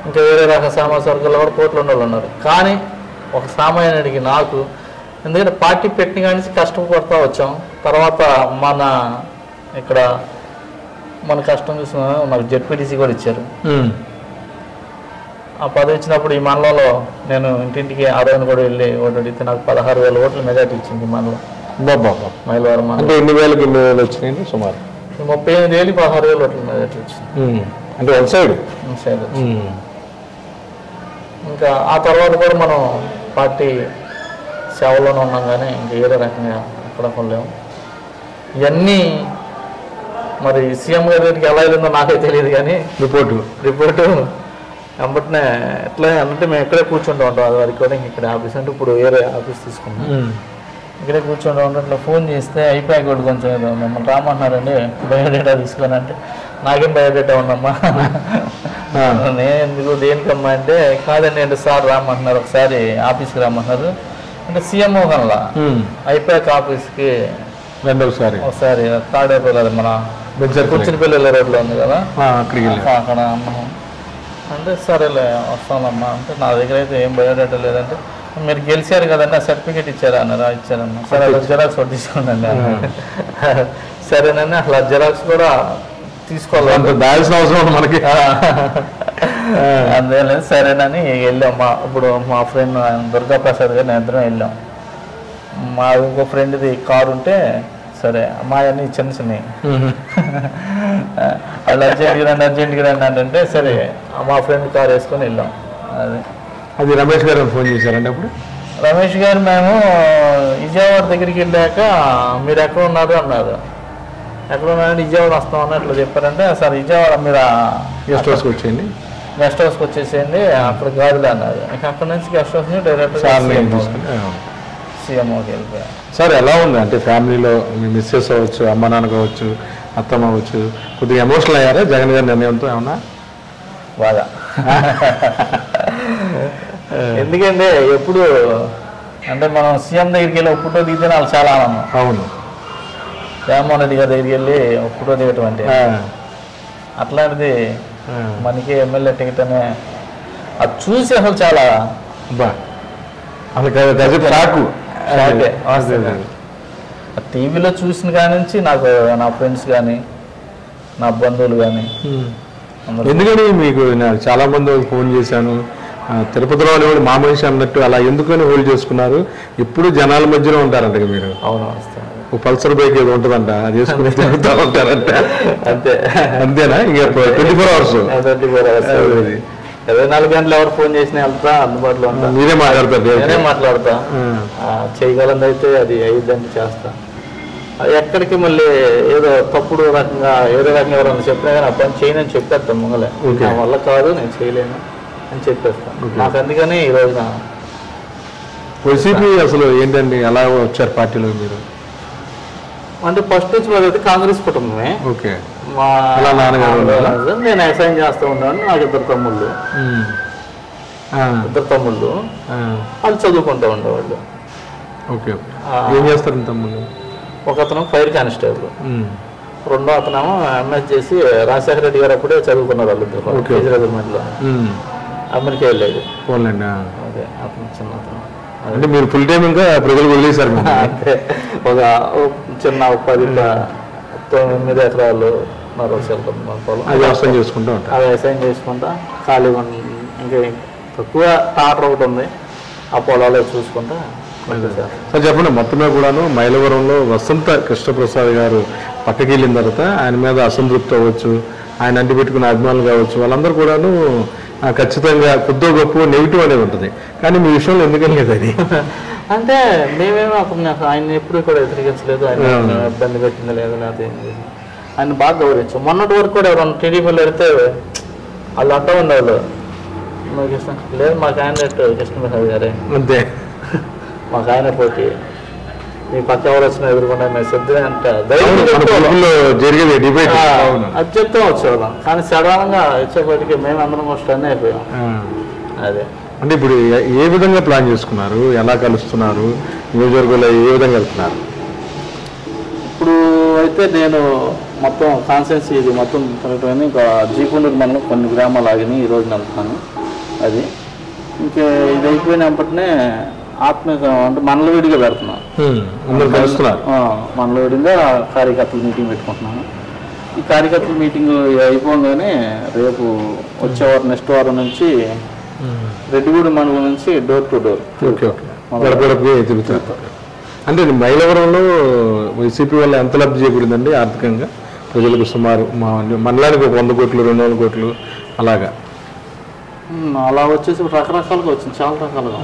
ఇంకా వేరే రకం సామాజిక వర్గాల్లో కూడా కోట్లు ఉన్న వాళ్ళు ఉన్నారు. కానీ ఒక సామాన్యుడికి నాకు, ఎందుకంటే పార్టీ పెట్టిన కానీ కష్టపడుతూ వచ్చాం. తర్వాత మన ఇక్కడ మన కష్టం చూసిన నాకు జెడ్పీటీసీ కూడా ఇచ్చారు. ఆ పదవి ఇచ్చినప్పుడు ఈ మండలంలో నేను ఇంటింటికి ఆ రోజున కూడా వెళ్ళి ఓటు అడిగితే నాకు 16,000 ఓట్లు మెజార్టీ ఇచ్చింది ఈ మండలం. మైలవరం అంటే ఎన్ని వేలు వచ్చినాయండి సుమారు? 38,000 16,000 ఓట్లు మెజార్టీ వచ్చింది. అంటే వన్ సైడ్. ఇంకా ఆ తర్వాత కూడా మనం పార్టీ సేవలోనే ఉన్నాం, కానీ ఇంకా ఏదో రకంగా ఎక్కడ కొనలేము. ఇవన్నీ మరి సీఎం గారి దగ్గరికి ఎలా వెళ్ళిందో నాకే తెలియదు, కానీ రిపోర్టు వెంబటనే ఎట్లా అంటే మేము ఇక్కడే కూర్చుంటూ ఉంటాం. అది రికార్డింగ్ ఇక్కడ ఆఫీస్ అంటే ఇప్పుడు వేరే ఆఫీస్ తీసుకున్నాం, ఇక్కడే కూర్చుంటూ ఉంటాం. ఇట్లా ఫోన్ చేస్తే అయిపోయాక కూడా కొంచెం మిమ్మల్ని రామన్నారండి బయోడేటా తీసుకొని, అంటే నాకేం బయోడేటా ఉందమ్మా, నేను ఎందుకు దేనికమ్మా అంటే కాదండి అంటే సార్ రామంటున్నారు, ఒకసారి ఆఫీస్కి రమ్మంటున్నారు అంటే సీఎం కల్లా అయిపోయాక ఆఫీస్కి ఒకసారి తాడేపల్లి మన కూర్చునిపల్లి రోడ్లో ఉంది కదా అక్కడ అన్నాము అంటే సరేలే వస్తానమ్మా అంటే నా దగ్గర అయితే ఏం బయోడేటా లేదంటే మీరు గెలిచారు కదండి ఆ సర్టిఫికేట్ ఇచ్చారా అన్నారా, ఇచ్చారమ్మా. సరే అలా జిరాక్స్ కూడా తీసుకోండి సరేనండి. అసలు జిరాక్స్ కూడా తీసుకోవాలి దాల్సిన అవసరం మనకి. అందువల్ల సరేనని వెళ్ళాం. ఇప్పుడు మా ఫ్రెండ్ దుర్గాప్రసాద్ గారు నేను ఇద్దరం వెళ్ళాం. మా ఇంకో ఫ్రెండ్ది కారు ఉంటే సరే మా అన్నీ చిన్న చిన్నవి వాళ్ళు అర్జెంట్గా రండి అంటే సరే మా ఫ్రెండ్ కారు వేసుకొని వెళ్ళాం. అది రమేష్ గారు ఫోన్ చేశారండి అప్పుడు? రమేష్ గారు మేము విజయవాడ దగ్గరికి వెళ్ళాక మీరు ఎక్కడ ఉన్నారు అన్నారు. ఎక్కడ ఉన్నారంటే విజయవాడ వస్తామని అట్లా చెప్పారంటే సార్ విజయవాడ మీరు గెస్ట్ హౌస్కి వచ్చేయండి, గెస్ట్ హౌస్కి వచ్చేసేయండి అక్కడ గాజులు అన్నారు. ఇంకా అక్కడ నుంచి గెస్ట్ హౌస్ డైరెక్ట్ సీఎంఓకి వెళ్ళిపోయారు. సార్ ఎలా ఉంది అంటే ఫ్యామిలీలో మీ మిస్సెస్ అవ్వచ్చు, అమ్మ నాన్న కావచ్చు, అత్తమ్మ అవ్వచ్చు, కొద్దిగా ఎమోషనల్ అయ్యారా జగన్ గారి నిర్ణయంతో ఏమన్నా? బాగా. ఎందుకంటే ఎప్పుడు అంటే మనం సీఎం దగ్గరికి వెళ్ళి ఒక ఫోటో దిగితే నాకు చాలా ఆనందం. అవును, జగన్మోహన్ రెడ్డి గారి దగ్గరికి వెళ్ళి ఒక ఫోటో దిగటం అంటే అట్లాంటిది మనకి ఎమ్మెల్యే టికెట్ అనే అది చూసి అసలు చాలా టీవీలో చూసిన కాడి నుంచి నాకు నా ఫ్రెండ్స్ కానీ నా బంధువులు కానీ. ఎందుకని మీకు చాలా మంది ఫోన్ చేశాను, తిరుపతిలో వాళ్ళు మా మనిషి అన్నట్టు అలా ఎందుకని హోల్డ్ చేసుకున్నారు? ఎప్పుడు జనాల మధ్యలో ఉంటారంట మీరు. అవును, పల్సర్ బైక్ ఏదో ఉంటుందంట, అది వేసుకుని తిరుగుతూ ఉంటారంట. అంతే అంతేనా? ఇంకా 24 hours 24 గంటలు ఎవరు ఫోన్ చేసినా వెళ్తా, అందుబాటులో ఉంటా. మీరే మాట్లాడతారు? నేనే మాట్లాడతా. చేయగలంది అయితే అది అయ్యిద్దని చేస్తా. ఎక్కడికి మళ్ళీ ఏదో తప్పుడు రకంగా ఏదో రకంగా ఎవరన్నా చెప్పినా కానీ అప్పుడు చేయనని చెప్పేస్తాను ముంగలే. నా వల్ల కాదు, నేను చేయలేను అని చెప్పేస్తాను. నాకు అందుకని ఈ రోజున వైసీపీ అసలు ఏంటండి ఎలా వచ్చారు పార్టీలో మీరు? అంటే ఫస్ట్ నుంచి మాది కాంగ్రెస్ కుటుంబమే. ఓకే. మా నాన్నగారు నేను వ్యవసాయం చేస్తూ ఉన్నాను. నాకు ఇద్దరు తమ్ముళ్ళు వాళ్ళు చదువుకుంటూ ఉండేవాళ్ళు. ఓకే. ఏం చేస్తారు తమ్ముళ్ళు? ఒక అతను ఫైర్ కానిస్టేబుల్, రెండో అతనేమో ఎంఎస్ చేసి రాజశేఖర రెడ్డి గారు అప్పుడే చదువుకున్నారు వాళ్ళు ఇద్దరు రెజిమెంట్లో. అమెరికా వెళ్ళేది. అదే అతను చిన్న అతను. అంటే మీరు ఫుల్ టైం ఇంకా ప్రజలు వదిలేశారు? అంటే ఒక చిన్న 10-9 ఎకరాలు వ్యవసాయం చేసుకుంటా ఉంటారు. వ్యవసాయం చేసుకుంటా ఖాళీగా ఇంకా తక్కువ టాటర్ ఒకటి ఉంది, ఆ పొలాలు చూసుకుంటా. సార్ చెప్పండి, మొత్తమే కూడాను మైలవరంలో వసంత కృష్ణప్రసాద్ గారు పక్కకి వెళ్ళిన తర్వాత ఆయన మీద అసంతృప్తి అవ్వచ్చు, ఆయన అంటి పెట్టుకున్న అభిమానులు కావచ్చు, వాళ్ళందరూ కూడాను ఖచ్చితంగా కొద్దో గొప్ప నెగిటివ్ అనేది ఉంటుంది. కానీ మీ విషయంలో ఎందుకని లేదు అది? అంటే మేమేమో అప్పుడు ఆయన ఎప్పుడు కూడా వ్యతిరేకించలేదు, ఆయన ఇబ్బంది పెట్టింది లేదు, లేకపోతే ఆయన బాగా గౌరవించాం. మొన్నటి వరకు కూడా ఎవరన్నా టీడీపీలో వెళితే వాళ్ళు అంటూ ఉండేవాళ్ళు మాకు ఇష్టం లేదు, మాకు ఆయన కృష్ణప్రసాద్ గారే అంతే, మాకు ఆయన పోటీ, మీ పక్క ఎవరు వచ్చినా ఎదుర్కొన్నా మేము సిద్ధమే అంటే జరిగేది డిబేట్ అది చెప్తూ వచ్చేవాళ్ళం. కానీ సడన్గా వచ్చేప్పటికి మేము అందరం కష్టాన్ని అయిపోయాం. అదే అంటే ఇప్పుడు ఏ విధంగా ప్లాన్ చేసుకున్నారు, ఎలా కలుస్తున్నారు, నియోజకవర్గంలో ఏ విధంగా వెళ్తున్నారు? ఇప్పుడు అయితే నేను మొత్తం కాన్స్టెన్సీ ఇది మొత్తం తిరగటం ఇంకా జీకొండూరు మండలం కొన్ని గ్రామాలు ఆగినాయి ఈరోజు నడుపుతాను అది. ఇంకా ఇది అయిపోయినప్పటినే ఆత్మీయ అంటే మనలవిడిగా పెడుతున్నాను. మనలవిడిగా కార్యకర్తలు మీటింగ్ పెట్టుకుంటున్నాను. ఈ కార్యకర్తల మీటింగ్ అయిపోగానే రేపు వచ్చే వారం నెక్స్ట్ వారం నుంచి రెడ్డిగూడెం మండలం నుంచి డోర్ టు డోర్ తిరుగుతారు. అంటే మైలవరంలో వైసీపీ వల్ల ఎంత లబ్ధి చేకూరిందండి ఆర్థికంగా ప్రజలకు? సుమారు మా మండలానికి 100 కోట్లు 200 కోట్లు అలాగా అలా వచ్చేసి రకరకాలుగా వచ్చింది, చాలా రకాలుగా.